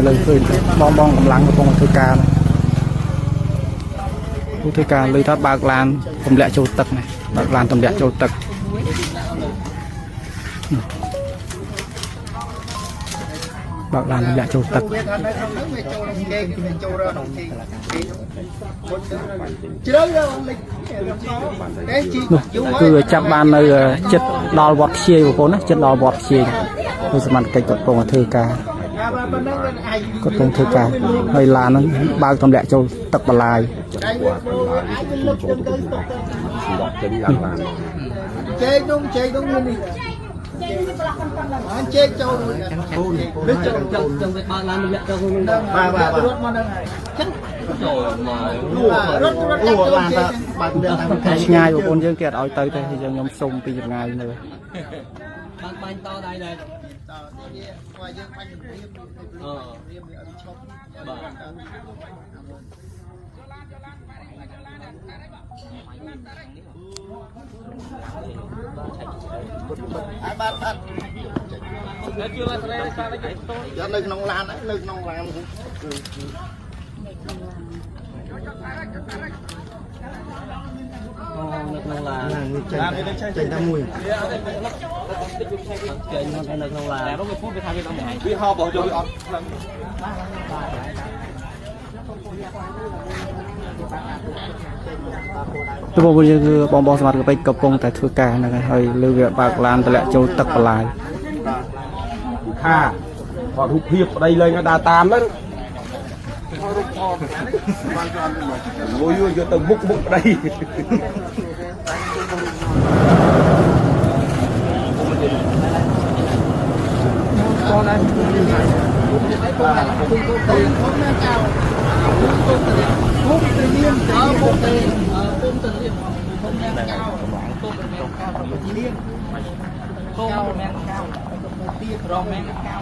เลยเคยบองกำลังกับพงธุการผู้ธุการเลยทับบากลานตำแหน่งโจตึกnàyบากลานตำแหน่งโจตึกบากลานตำแหน่งโจตึกคือจับบานในจัดดอลวอดเชียร์คนนะจัดดอลวอดเชียร์คือสมัครใจกดปงธุการก็ตรงเธอการเวลานั้นบางตำแหน่งโจตึกบลายเจ๊ต้องนี่เจ๊โจนึกจังไปบางร้านมันแหละเจ้าคุณรถมาได้ไงง่ายกว่าคนยังเกียดเอาเตยแต่ยังยอมส่งปียังไงเลยบางต่อได้เลยលើក្នុងឡានលើក្នុងឡាននៅក្នុងឡានចេញតែមួយចេញមកនៅក្នុងឡានតែរកពុះវាថាវាដល់ថ្ងៃវាហោបចូលវាអត់ตัวบริคือบองสมัติก็ไปกระปงแต่ถือการนะครับเฮ้ยเรือปากลานแต่ละโจตักปลายค่าพอทุกเพียบได้เลยนะดาตามแล้วโอ้ยอยู่ตึงบุกได้รองแมงเก้า